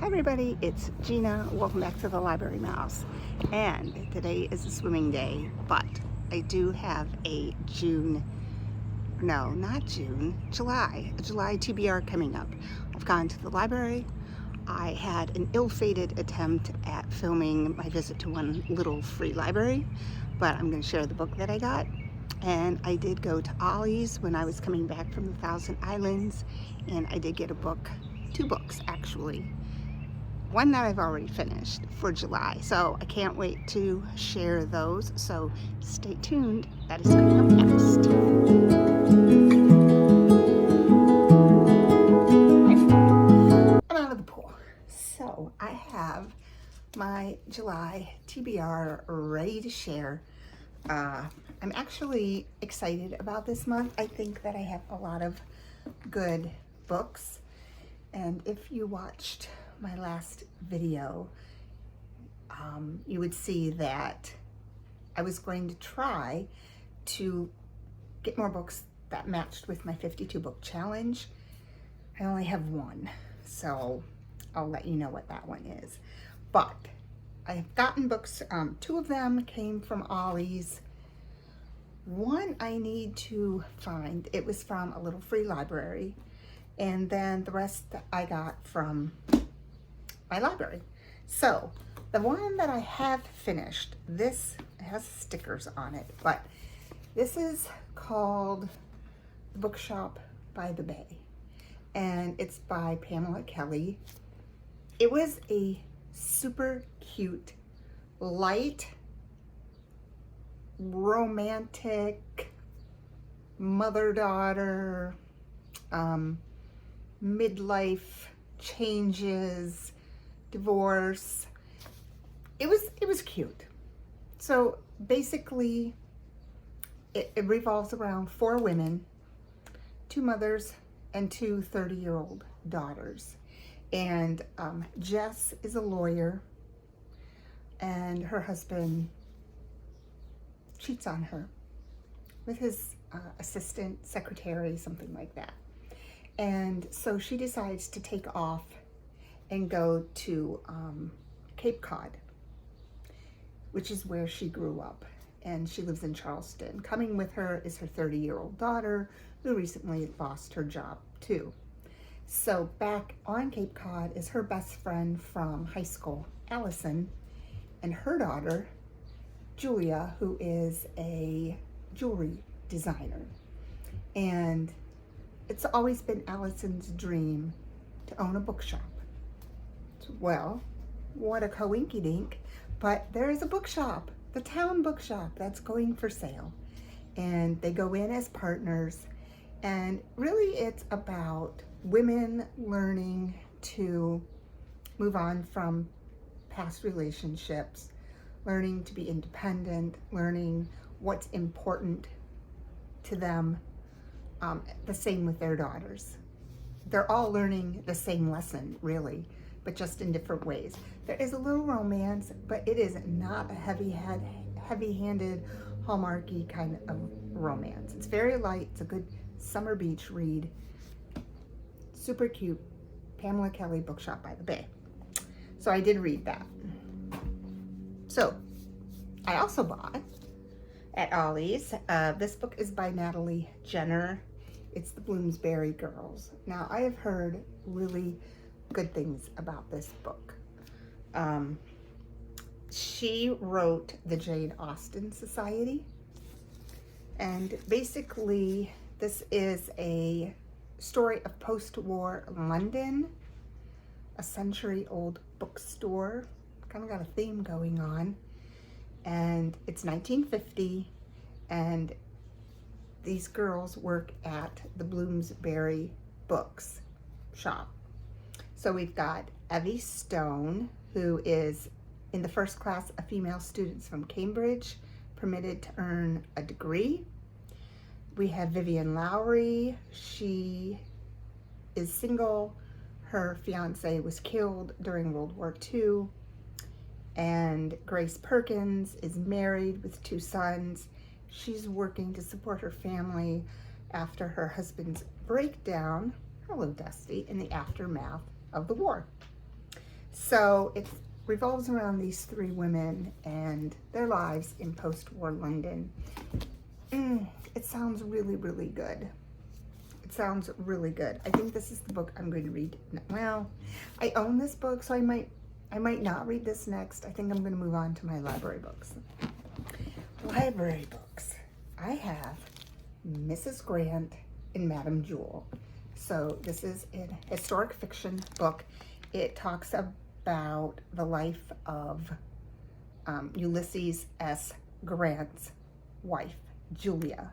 Hi everybody, it's Gina. Welcome back to the Library Mouse. And today is a swimming day, but I do have a July TBR coming up. I've gone to the library. I had an ill-fated attempt at filming my visit to one little free library, but I'm going to share the book that I got. And I did go to Ollie's when I was coming back from the Thousand Islands, and I did get a book, two books actually. One that I've already finished for July, so I can't wait to share those, so stay tuned. That is coming up next. I'm out of the pool. So I have my July TBR ready to share. I'm actually excited about this month. I think that I have a lot of good books, and if you watched my last video, you would see that I was going to try to get more books that matched with my 52 book challenge. I only have one, so I'll let you know what that one is. But I've gotten books, two of them came from Ollie's. One I need to find, it was from a little free library, and then the rest I got from my library. So the one that I have finished, this has stickers on it, but this is called The Bookshop by the Bay, and it's by Pamela Kelly. It was a super cute, light, romantic, mother-daughter, midlife changes, divorce. It was cute. So basically it revolves around four women, two mothers and two 30-year-old daughters. And Jess is a lawyer, and her husband cheats on her with his assistant, secretary, something like that. And so she decides to take off and go to Cape Cod, which is where she grew up, and she lives in Charleston. Coming with her is her 30-year-old daughter, who recently lost her job too. So back on Cape Cod is her best friend from high school, Allison, and her daughter, Julia, who is a jewelry designer. And it's always been Allison's dream to own a bookshop. Well, what a coinky-dink, but there is a bookshop, the town bookshop, that's going for sale. And they go in as partners, and really it's about women learning to move on from past relationships, learning to be independent, learning what's important to them. The same with their daughters. They're all learning the same lesson, really, but just in different ways. There is a little romance, but it is not a heavy-handed, Hallmarky kind of romance. It's very light. It's a good summer beach read. Super cute. Pamela Kelly, Bookshop by the Bay. So I did read that. So I also bought at Ollie's. This book is by Natalie Jenner. It's The Bloomsbury Girls. Now, I have heard really good things about this book. She wrote the Jane Austen Society, and basically this is a story of post-war London, a century-old bookstore. Kind of got a theme going on, and it's 1950, and these girls work at the Bloomsbury Books shop. So we've got Evie Stone, who is in the first class of female students from Cambridge, permitted to earn a degree. We have Vivian Lowry. She is single. Her fiance was killed during World War II. And Grace Perkins is married with two sons. She's working to support her family after her husband's breakdown, hello Dusty, in the aftermath of the war. So it revolves around these three women and their lives in post-war London. It sounds really, really good. It sounds really good. I think this is the book I'm going to read. Well, I own this book, so I might not read this next. I think I'm going to move on to my library books. Library books. I have Mrs. Grant and Madame Jewel. So this is a historic fiction book. It talks about the life of Ulysses S. Grant's wife, Julia,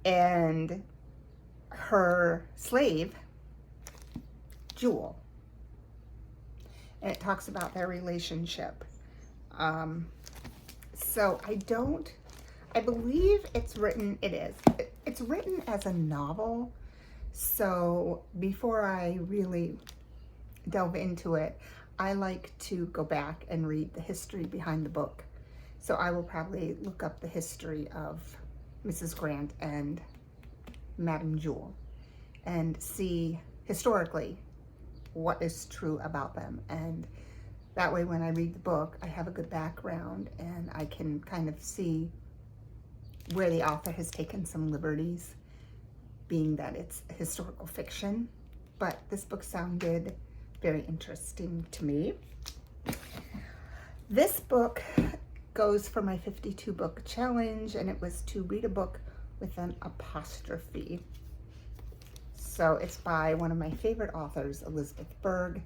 and her slave, Jewel. And it talks about their relationship. So I believe it's written as a novel. So before I really delve into it, I like to go back and read the history behind the book. So I will probably look up the history of Mrs. Grant and Madame Jewel and see historically what is true about them. And that way when I read the book, I have a good background and I can kind of see where the author has taken some liberties, being that it's historical fiction. But this book sounded very interesting to me. This book goes for my 52 book challenge, and it was to read a book with an apostrophe. So it's by one of my favorite authors, Elizabeth Berg,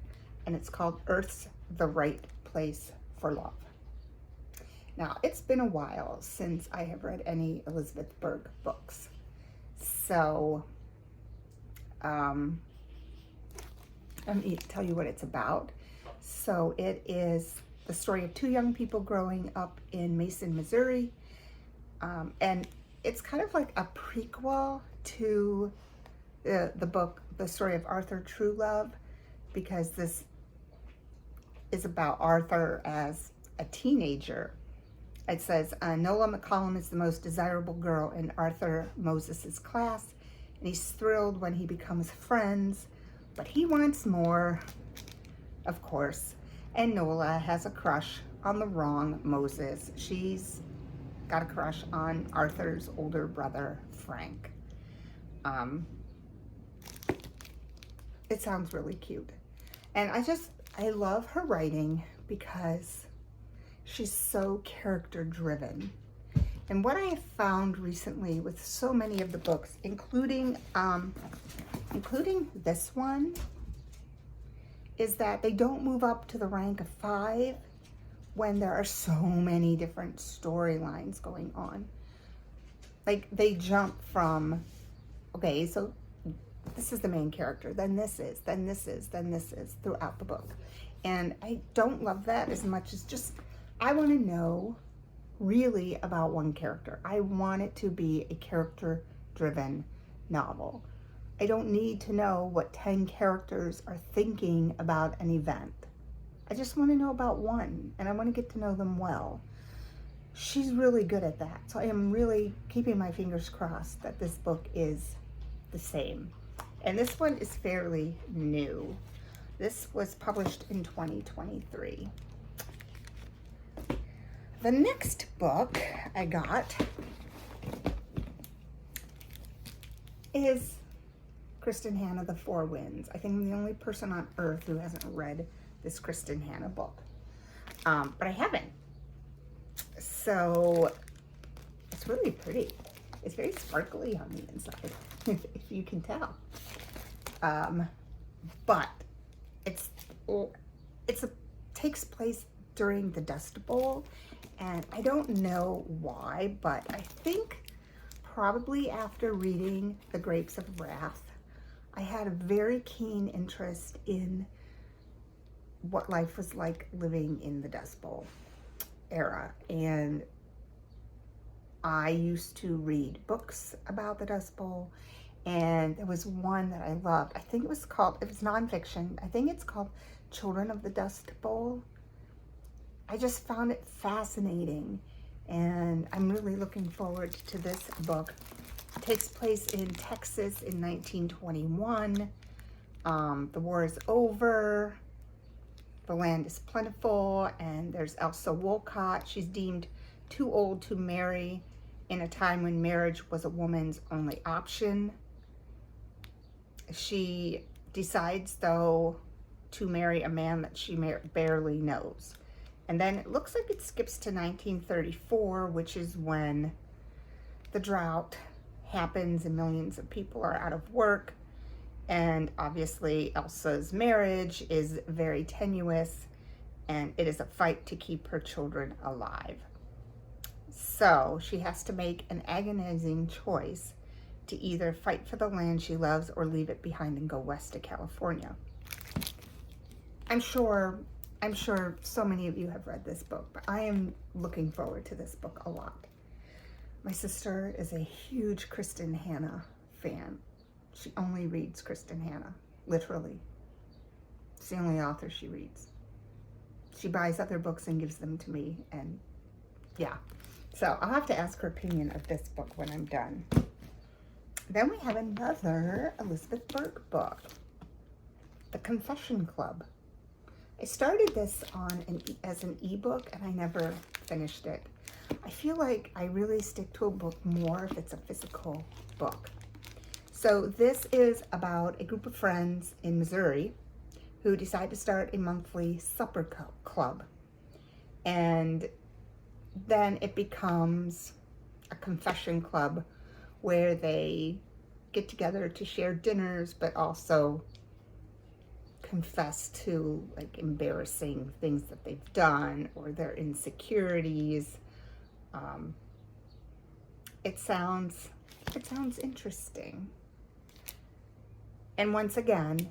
and it's called Earth's the Right Place for Love. Now, it's been a while since I have read any Elizabeth Berg books. So, let me tell you what it's about. So it is the story of two young people growing up in Mason, Missouri. And it's kind of like a prequel to the book, The Story of Arthur Truelove, because this is about Arthur as a teenager. It says, Nola McCollum is the most desirable girl in Arthur Moses's class, and he's thrilled when he becomes friends, but he wants more, of course. And Nola has a crush on the wrong Moses. She's got a crush on Arthur's older brother, Frank. It sounds really cute. And I love her writing because she's so character driven. And what I have found recently with so many of the books, including this one, is that they don't move up to the rank of 5 when there are so many different storylines going on. Like, they jump from, okay, so this is the main character, then this is, then this is, then this is, throughout the book. And I don't love that as much as just, I want to know really about one character. I want it to be a character-driven novel. I don't need to know what 10 characters are thinking about an event. I just want to know about one, and I want to get to know them well. She's really good at that. So I am really keeping my fingers crossed that this book is the same. And this one is fairly new. This was published in 2023. The next book I got is Kristen Hanna, The Four Winds. I think I'm the only person on earth who hasn't read this Kristen Hanna book. But I haven't. So it's really pretty. It's very sparkly on the inside, if you can tell. But it takes place during the Dust Bowl, and I don't know why, but I think probably after reading The Grapes of Wrath, I had a very keen interest in what life was like living in the Dust Bowl era. And I used to read books about the Dust Bowl, and there was one that I loved. I think it was nonfiction. I think it's called Children of the Dust Bowl. I just found it fascinating, and I'm really looking forward to this book. It takes place in Texas in 1921. The war is over, the land is plentiful, and there's Elsa Wolcott. She's deemed too old to marry in a time when marriage was a woman's only option. She decides, though, to marry a man that she barely knows. And then it looks like it skips to 1934, which is when the drought happens and millions of people are out of work. And obviously Elsa's marriage is very tenuous, and it is a fight to keep her children alive. So she has to make an agonizing choice to either fight for the land she loves or leave it behind and go west to California. I'm sure so many of you have read this book, but I am looking forward to this book a lot. My sister is a huge Kristen Hanna fan. She only reads Kristen Hanna, literally. It's the only author she reads. She buys other books and gives them to me, and yeah. So I'll have to ask her opinion of this book when I'm done. Then we have another Elizabeth Burke book, The Confession Club. I started this as an ebook, and I never finished it. I feel like I really stick to a book more if it's a physical book. So this is about a group of friends in Missouri who decide to start a monthly supper club. And then it becomes a confession club where they get together to share dinners, but also confess to like embarrassing things that they've done or their insecurities. It sounds interesting. And once again,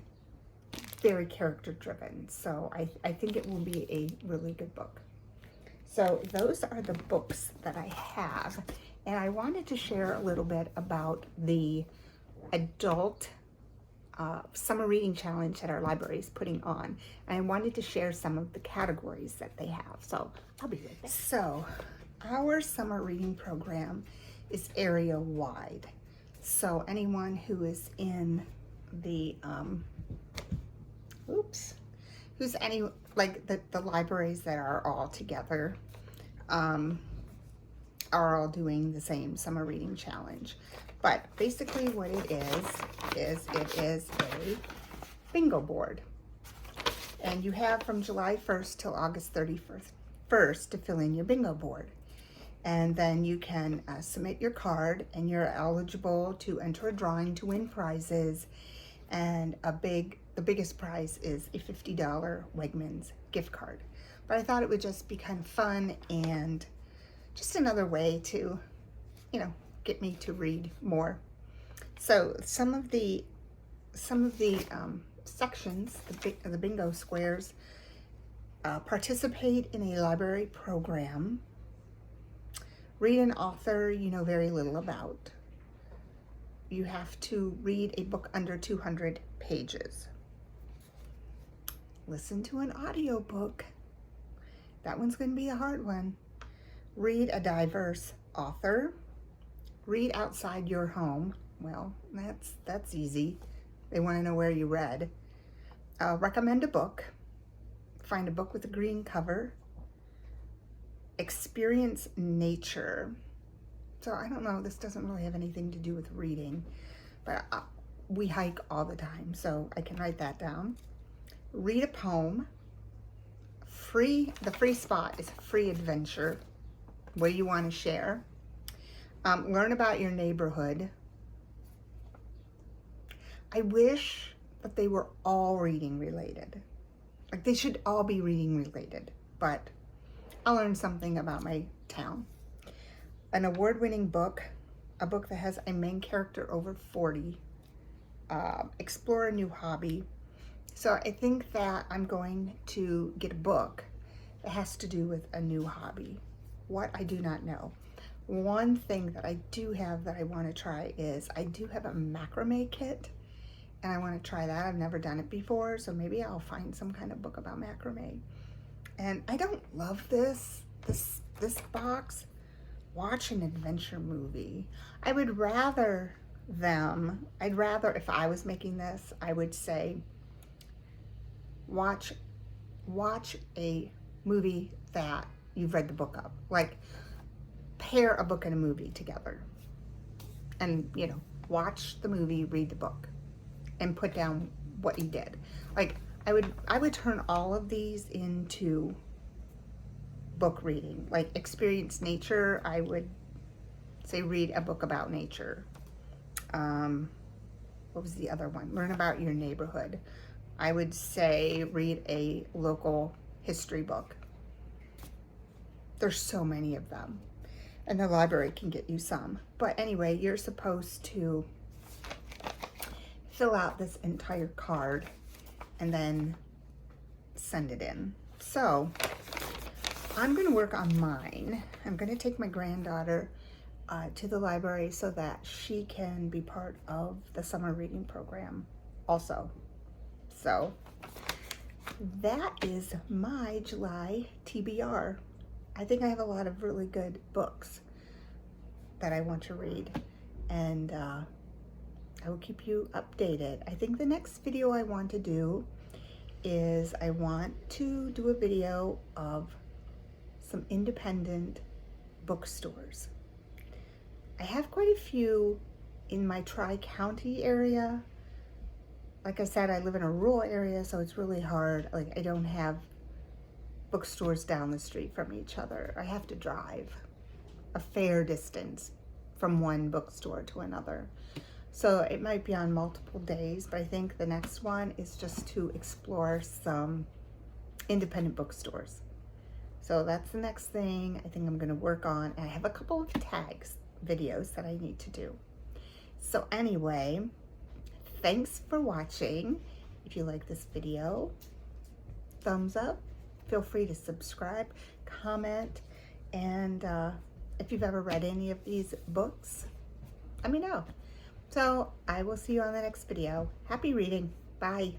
very character driven. So I think it will be a really good book. So those are the books that I have. And I wanted to share a little bit about the adult summer reading challenge that our library is putting on. And I wanted to share some of the categories that they have. So I'll be right back. So our summer reading program is area wide. So anyone who is in the the libraries that are all together are all doing the same summer reading challenge. But basically what it is a bingo board. And you have from July 1st till August 31st to fill in your bingo board. And then you can submit your card, and you're eligible to enter a drawing to win prizes. And the biggest prize is a $50 Wegmans gift card. But I thought it would just be kind of fun and just another way to, get me to read more. So some of the sections, the bingo squares, participate in a library program, read an author you know very little about. You have to read a book under 200 pages. Listen to an audiobook. That one's going to be a hard one. Read a diverse author. Read outside your home. Well, that's easy. They want to know where you read. Recommend a book. Find a book with a green cover. Experience nature. So I don't know, this doesn't really have anything to do with reading, but we hike all the time, so I can write that down. Read a poem. The free spot is free adventure. What do you want to share? Learn about your neighborhood. I wish that they were all reading related. Like they should all be reading related, but I'll learn something about my town. An award-winning book, a book that has a main character over 40. Explore a new hobby. So I think that I'm going to get a book that has to do with a new hobby. What, I do not know. One thing that I do have that I want to try is I do have a macrame kit, and I want to try that. I've never done it before, so maybe I'll find some kind of book about macrame. And I don't love this box. Watch an adventure movie. I'd rather, if I was making this, I would say watch watch a movie that you've read the book of. Like, pair a book and a movie together. And, you know, watch the movie, read the book, and put down what you did. Like, I would turn all of these into book reading. Like, experience nature, I would say read a book about nature. What was the other one? Learn about your neighborhood. I would say read a local history book. There's so many of them, and the library can get you some. But anyway, you're supposed to fill out this entire card and then send it in. So I'm going to work on mine. I'm going to take my granddaughter to the library so that she can be part of the summer reading program also. So that is my July TBR. I think I have a lot of really good books that I want to read, and I will keep you updated. I think the next video I want to do is I want to do a video of some independent bookstores. I have quite a few in my Tri-County area. Like I said, I live in a rural area, so it's really hard. Like, I don't have bookstores down the street from each other. I have to drive a fair distance from one bookstore to another. So it might be on multiple days, but I think the next one is just to explore some independent bookstores. So that's the next thing I think I'm going to work on. And I have a couple of tags videos that I need to do. So anyway, thanks for watching. If you like this video, thumbs up. Feel free to subscribe, comment, and if you've ever read any of these books, let me know. So I will see you on the next video. Happy reading. Bye.